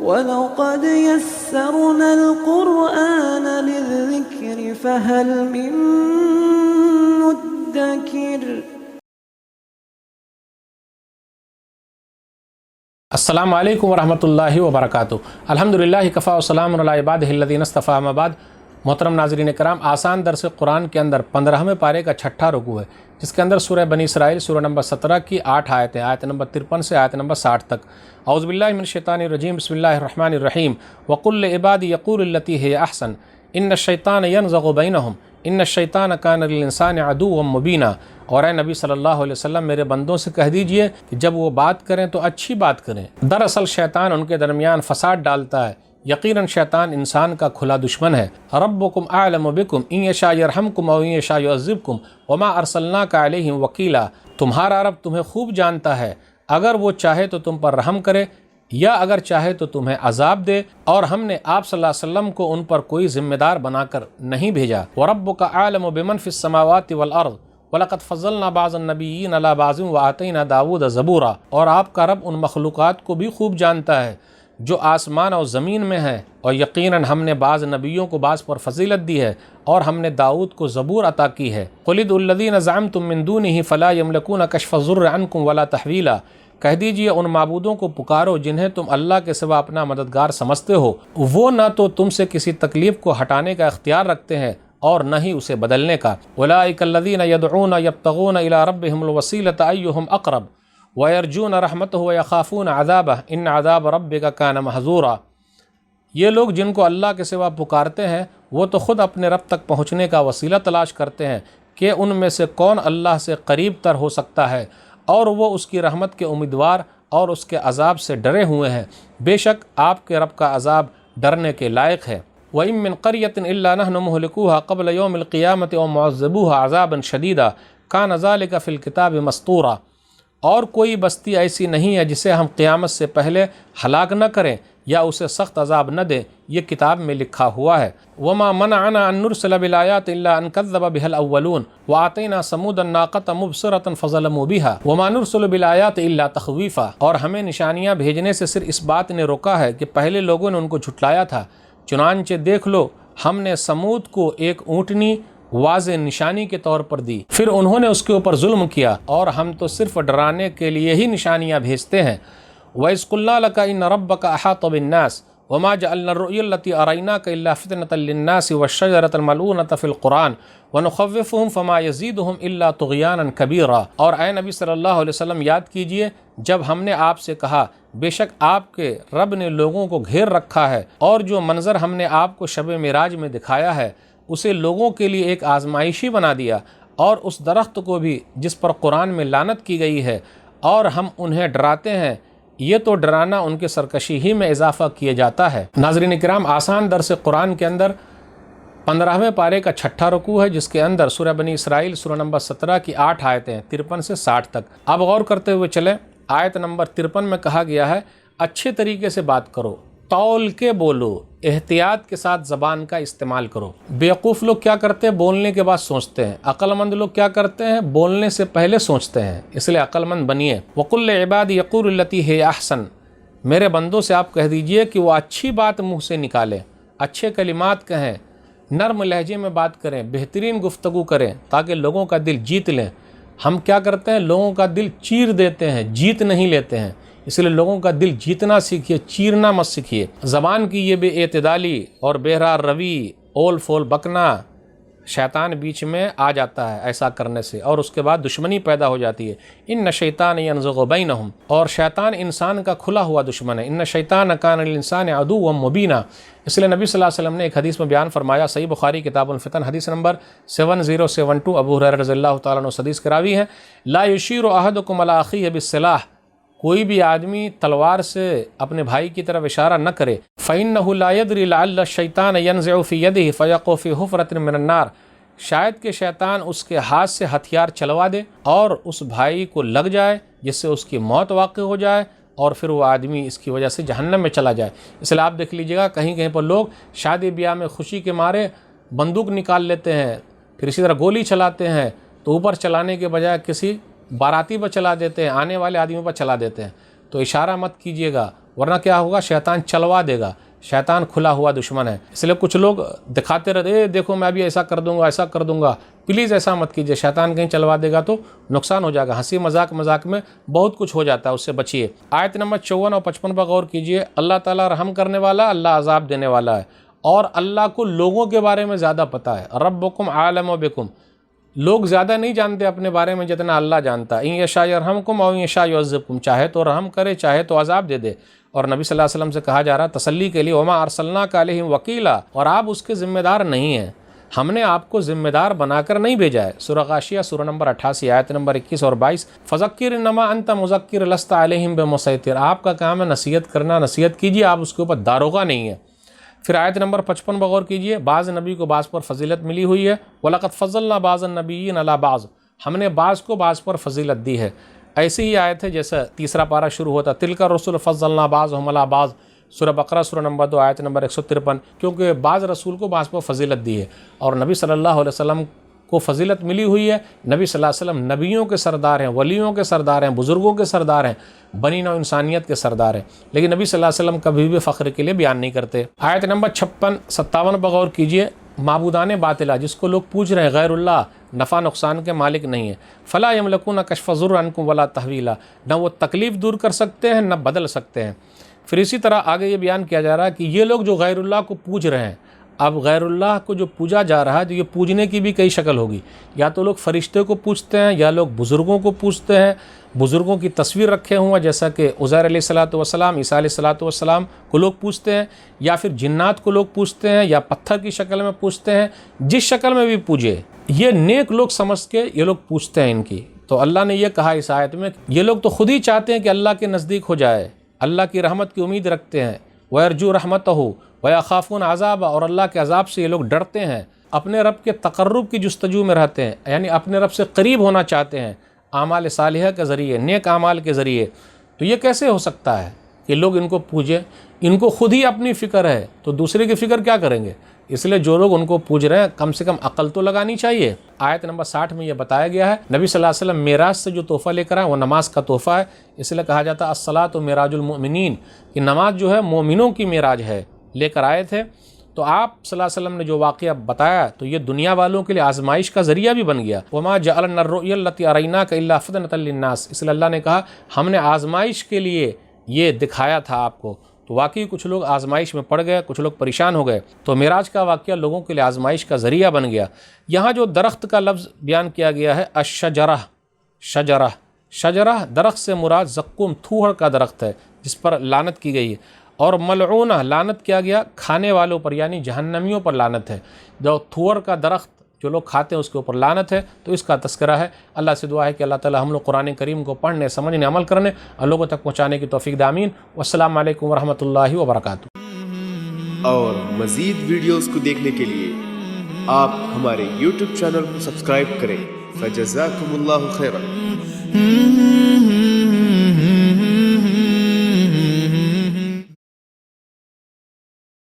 وَلَقَدْ يَسَّرْنَا الْقُرْآنَ لِلذِّكْرِ فَهَلْ مِن مُّدَّكِرٍ۔ السلام علیکم ورحمۃ اللہ وبرکاتہ۔ الحمدللہ کفا وسلام علی عبادہ الذین اصطفیٰ، اما بعد۔ محترم ناظرین کرام، آسان درس قرآن کے اندر 15ویں پارے کا 6واں رکوع ہے، جس کے اندر سورہ بنی اسرائیل سورہ نمبر 17 کی 8 آیتیں، آیت نمبر 53 سے آیت نمبر 60 تک۔ اعوذ باللہ من الشیطان الرجیم، بسم اللہ الرحمن الرحیم۔ وَقُلْ لِعِبَادِي يَقُولُوا الَّتِي هِيَ أَحْسَنُ إِنَّ الشَّيْطَانَ يَنزَغُ بَيْنَهُمْ إِنَّ الشَّيْطَانَ كَانَ لِلْإِنسَانِ عَدُوًّا مُّبِينًا۔ اور اے نبی صلی اللہ علیہ وسلم، میرے بندوں سے کہہ دیجئے کہ جب وہ بات کریں تو اچھی بات کریں، دراصل شیطان ان کے درمیان فساد ڈالتا ہے، یقیناً شیطان انسان کا کھلا دشمن ہے۔ ربکم اعلم بکم ان یشاء یرحمکم او ان یشاء یعذبکم وما ارسلناک علیہم وکیلا۔ تمہارا رب تمہیں خوب جانتا ہے، اگر وہ چاہے تو تم پر رحم کرے یا اگر چاہے تو تمہیں عذاب دے، اور ہم نے آپ صلی اللہ علیہ وسلم کو ان پر کوئی ذمہ دار بنا کر نہیں بھیجا۔ وربک اعلم بمن فی السماوات والارض وَلَقَدْ فَضَّلْنَا بَعْضَ النَّبِيِّينَ عَلَىٰ بَعْضٍ وَآتَيْنَا دَاوُودَ زَبُورًا۔ اور آپ کا رب ان مخلوقات کو بھی خوب جانتا ہے جو آسمان اور زمین میں ہے، اور یقیناً ہم نے بعض نبیوں کو بعض پر فضیلت دی ہے، اور ہم نے داؤد کو زبور عطا کی ہے۔ قُلِ ادْعُوا الَّذِينَ زَعَمْتُم مِّن دُونِهِ فَلَا يَمْلِكُونَ كَشْفَ الضُّرِّ عَنكُمْ وَلَا تَحْوِيلًا۔ کہہ دیجئے ان معبودوں کو پکارو جنہیں تم اللہ کے سوا اپنا مددگار سمجھتے ہو، وہ نہ تو تم سے کسی تکلیف کو ہٹانے کا اختیار رکھتے ہیں اور نہ ہی اسے بدلنے کا۔ اولئک الذین یدعون یبتغون الی ربہم الوسیلۃ ایہم اقرب ویرجون رحمتہ ویخافون عذابہ ان عذاب ربک کان محذورا۔ یہ لوگ جن کو اللہ کے سوا پکارتے ہیں وہ تو خود اپنے رب تک پہنچنے کا وسیلہ تلاش کرتے ہیں کہ ان میں سے کون اللہ سے قریب تر ہو سکتا ہے، اور وہ اس کی رحمت کے امیدوار اور اس کے عذاب سے ڈرے ہوئے ہیں۔ بے شک آپ کے رب کا عذاب ڈرنے کے لائق ہے۔ وَإِن مِّن قَرْيَةٍ إِلَّا نَحْنُ مُهْلِكُوهَا قَبْلَ يَوْمِ الْقِيَامَةِ أَوْ مُعَذِّبُوهَا عَذَابًا شَدِيدًا كَانَ ذَلِكَ فِي الْكِتَابِ مَسْطُورًا۔ اور کوئی بستی ایسی نہیں ہے جسے ہم قیامت سے پہلے ہلاک نہ کریں یا اسے سخت عذاب نہ دیں، یہ کتاب میں لکھا ہوا ہے۔ وَمَا مَنَعَنَا أَن نُرْسِلَ بِالْآيَاتِ إِلَّا أَن كَذَّبَ بِهَا الْأَوَّلُونَ وَآتَيْنَا ثَمُودَ النَّاقَةَ مُبْصِرَةً فَظَلَمُوا بِهَا وَمَا نُرْسِلُ بِالْآيَاتِ إِلَّا تَخْوِيفًا۔ اور ہمیں نشانیاں بھیجنے سے صرف اس بات نے روکا ہے کہ پہلے لوگوں نے ان کو جھٹلایا تھا، چنانچہ دیکھ لو ہم نے سمود کو ایک اونٹنی واضح نشانی کے طور پر دی، پھر انہوں نے اس کے اوپر ظلم کیا، اور ہم تو صرف ڈرانے کے لیے ہی نشانیاں بھیجتے ہیں۔ وَإِذْ قُلْنَا لَكَ إِنَّ رَبَّكَ أَحَاطَ بِالنَّاسِ وَمَا جَعَلْنَا الرُّؤْيَا الَّتِي أَرَيْنَاكَ إِلَّا فِتْنَةً لِلنَّاسِ وَالشَّجَرَةَ الْمَلْعُونَةَ فِي الْقُرْآنِ وَنُخَوِّفُهُمْ فَمَا يَزِيدُهُمْ إِلَّا طُغْيَانًا كَبِيرًا۔ اور اے نبی صلی اللہ علیہ وسلم یاد کیجئے جب ہم نے آپ سے کہا بے شک آپ کے رب نے لوگوں کو گھیر رکھا ہے، اور جو منظر ہم نے آپ کو شب معراج میں دکھایا ہے اسے لوگوں کے لیے ایک آزمائشی بنا دیا، اور اس درخت کو بھی جس پر قرآن میں لعنت کی گئی ہے، اور ہم انہیں ڈراتے ہیں، یہ تو ڈرانا ان کے سرکشی ہی میں اضافہ کیے جاتا ہے۔ ناظرین کرام، آسان درس قرآن کے اندر 15ویں پارے کا 6واں رکوع ہے، جس کے اندر سورہ بنی اسرائیل سورہ نمبر 17 کی 8 آیتیں 53 سے 60 تک۔ اب غور کرتے ہوئے چلیں، آیت نمبر 53 میں کہا گیا ہے اچھے طریقے سے بات کرو، تول کے بولو، احتیاط کے ساتھ زبان کا استعمال کرو۔ بیوقوف لوگ کیا کرتے ہیں؟ بولنے کے بعد سوچتے ہیں۔ عقل مند لوگ کیا کرتے ہیں؟ بولنے سے پہلے سوچتے ہیں۔ اس لیے عقل مند بنیے۔ وَقُلْ لِعِبَادِي يَقُولُوا الَّتِي هِيَ أَحْسَنُ۔ میرے بندوں سے آپ کہہ دیجئے کہ وہ اچھی بات منہ سے نکالیں، اچھے کلمات کہیں، نرم لہجے میں بات کریں، بہترین گفتگو کریں تاکہ لوگوں کا دل جیت لیں۔ ہم کیا کرتے ہیں؟ لوگوں کا دل چیر دیتے ہیں، جیت نہیں لیتے ہیں۔ اس لیے لوگوں کا دل جیتنا سیکھیے، چیرنا مت سیکھیے۔ زبان کی یہ بے اعتدالی اور بہرار روی، اول فول بکنا، شیطان بیچ میں آ جاتا ہے ایسا کرنے سے، اور اس کے بعد دشمنی پیدا ہو جاتی ہے۔ ان شیطان ینزغ بینہم، اور شیطان انسان کا کھلا ہوا دشمن ہے۔ ان شیطان کان للانسان عدوا مبینا۔ اس لیے نبی صلی اللہ علیہ وسلم نے ایک حدیث میں بیان فرمایا، صحیح بخاری کتاب الفتن حدیث نمبر 7072، ابو ہریرہ رضی اللہ تعالیٰ عنہ حدیث کے راوی ہیں، لا یشیر احدکم علی اخیہ بالسلاح، کوئی بھی آدمی تلوار سے اپنے بھائی کی طرف اشارہ نہ کرے۔ فإنہ لا یدری لعل الشیطان ینزع فی یدہ فیقع فی حفرۃ من النار، شاید کہ شیطان اس کے ہاتھ سے ہتھیار چلوا دے اور اس بھائی کو لگ جائے جس سے اس کی موت واقع ہو جائے، اور پھر وہ آدمی اس کی وجہ سے جہنم میں چلا جائے۔ اس لیے آپ دیکھ لیجیے گا کہیں کہیں پر لوگ شادی بیاہ میں خوشی کے مارے بندوق نکال لیتے ہیں، پھر اسی طرح گولی چلاتے ہیں، تو اوپر چلانے کے بجائے کسی باراتی پر چلا دیتے ہیں، آنے والے آدمیوں پر چلا دیتے ہیں۔ تو اشارہ مت کیجیے گا، ورنہ کیا ہوگا، شیطان چلوا دے گا، شیطان کھلا ہوا دشمن ہے۔ اس لیے کچھ لوگ دکھاتے رہتے دیکھو میں ابھی ایسا کر دوں گا، ایسا کر دوں گا، پلیز ایسا مت کیجیے، شیطان کہیں چلوا دے گا تو نقصان ہو جائے گا۔ ہنسی مذاق میں بہت کچھ ہو جاتا ہے، اس سے بچیے۔ آیت نمبر 54 اور 55 پر غور کیجیے۔ اللہ تعالیٰ رحم کرنے والا، اللہ عذاب دینے والا ہے، اور اللہ کو لوگوں کے بارے میں زیادہ پتہ ہے۔ ربکم عالم بکم، لوگ زیادہ نہیں جانتے اپنے بارے میں جتنا اللہ جانتا ہے۔ ان یشاء یرحمکم او ان یشاء یعذبکم، چاہے تو رحم کرے چاہے تو عذاب دے دے۔ اور نبی صلی اللہ علیہ وسلم سے کہا جا رہا تسلی کے لیے وما ارسلناک علیہم وکیلا، اور آپ اس کے ذمہ دار نہیں ہیں، ہم نے آپ کو ذمہ دار بنا کر نہیں بھیجا ہے۔ سورہ غاشیہ سورہ نمبر 88 آیت نمبر 21 اور 22، فذکر انما انت مذکر لست علیہم بمسیطر، آپ کا کام ہے نصیحت کرنا، نصیحت کیجیے، آپ اس کے اوپر داروغہ نہیں ہے۔ پھر آیت نمبر 55 بغور کیجیے۔ بعض نبی کو بعض پر فضیلت ملی ہوئی ہے، وَلَقَدْ فَضَّلْنَا بَعْضَ النَّبِيِّينَ عَلَىٰ بَعْضٍ، ہم نے بعض کو بعض پر فضیلت دی ہے۔ ایسی ہی آیت ہے جیسا تیسرا پارہ شروع ہوتا، تِلْكَ الرُّسُلُ فَضَّلْنَا بَعْضَهُمْ عَلَىٰ بَعْضٍ، سورہ بقرہ سورہ نمبر 2 آیت نمبر 153، کیونکہ بعض رسول کو بعض پر فضیلت دی ہے، اور نبی صلی اللہ علیہ وسلم کو فضیلت ملی ہوئی ہے۔ نبی صلی اللہ علیہ وسلم نبیوں کے سردار ہیں، ولیوں کے سردار ہیں، بزرگوں کے سردار ہیں، بنی نوع انسانیت کے سردار ہیں، لیکن نبی صلی اللہ علیہ وسلم کبھی بھی فخر کے لیے بیان نہیں کرتے۔ آیت نمبر 56-57 پر غور کیجیے۔ معبودان باطلہ، جس کو لوگ پوچھ رہے ہیں غیر اللہ، نفع نقصان کے مالک نہیں ہے، فلا یملکون کشف ضر عنکم ولا تحویلا، نہ وہ تکلیف دور کر سکتے ہیں نہ بدل سکتے ہیں۔ پھر اسی طرح آگے یہ بیان کیا جا رہا ہے کہ یہ لوگ جو غیر اللہ کو پوج رہے ہیں، اب غیر اللہ کو جو پوجا جا رہا ہے تو یہ پوجنے کی بھی کئی شکل ہوگی، یا تو لوگ فرشتے کو پوجتے ہیں، یا لوگ بزرگوں کو پوجتے ہیں، بزرگوں کی تصویر رکھے ہوئے جیسا کہ عزیر علیہ السلام، عیسیٰ علیہ السلام کو لوگ پوجتے ہیں، یا پھر جنات کو لوگ پوجتے ہیں، یا پتھر کی شکل میں پوجتے ہیں، جس شکل میں بھی پوجے، یہ نیک لوگ سمجھ کے یہ لوگ پوجتے ہیں ان کی۔ تو اللہ نے یہ کہا اس آیت میں، یہ لوگ تو خود ہی چاہتے ہیں کہ اللہ کے نزدیک ہو جائے، اللہ کی رحمت کی امید رکھتے ہیں، وَيَرْجُو رَحْمَتَهُ وَيَخَافُونَ عَذَابَهُ، اور اللہ کے عذاب سے یہ لوگ ڈرتے ہیں، اپنے رب کے تقرب کی جستجو میں رہتے ہیں، یعنی اپنے رب سے قریب ہونا چاہتے ہیں اعمال صالحہ کے ذریعے، نیک اعمال کے ذریعے۔ تو یہ کیسے ہو سکتا ہے کہ لوگ ان کو پوجیں؟ ان کو خود ہی اپنی فکر ہے تو دوسرے کی فکر کیا کریں گے؟ اس لیے جو لوگ ان کو پوج رہے ہیں کم سے کم عقل تو لگانی چاہیے۔ آیت نمبر 60 میں یہ بتایا گیا ہے نبی صلی اللہ علیہ وسلم معراج سے جو تحفہ لے کر آئے وہ نماز کا تحفہ ہے، اس لیے کہا جاتا ہے الصلاۃ معراج المؤمنین، کہ نماز جو ہے مومنوں کی معراج ہے، لے کر آئے تھے۔ تو آپ صلی اللہ علیہ وسلم نے جو واقعہ بتایا تو یہ دنیا والوں کے لیے آزمائش کا ذریعہ بھی بن گیا۔ وما جعلنا الرؤيا التي اريناك الا فتنة للناس، اس لیے اللہ نے کہا ہم نے آزمائش کے لیے یہ دکھایا تھا آپ کو۔ تو واقعی کچھ لوگ آزمائش میں پڑ گئے، کچھ لوگ پریشان ہو گئے، تو معراج کا واقعہ لوگوں کے لیے آزمائش کا ذریعہ بن گیا۔ یہاں جو درخت کا لفظ بیان کیا گیا ہے الشجرہ، شجرہ درخت سے مراد زقوم تھوہڑ کا درخت ہے جس پر لعنت کی گئی ہے، اور ملعونہ لعنت کیا گیا کھانے والوں پر، یعنی جہنمیوں پر لعنت ہے۔ جو تھوہڑ کا درخت جو لوگ کھاتے ہیں اس کے اوپر لعنت ہے، تو اس کا تذکرہ ہے۔ اللہ سے دعا ہے کہ اللہ تعالی ہم لوگ قرآن کریم کو پڑھنے، سمجھنے، عمل کرنے اور لوگوں تک پہنچانے کی توفیق دے، آمین۔ والسلام علیکم ورحمۃ اللہ وبرکاتہ۔ اور مزید ویڈیوز کو دیکھنے کے لیے آپ ہمارے YouTube چینل کو سبسکرائب کریں۔ فجزاکم اللہ خیرا۔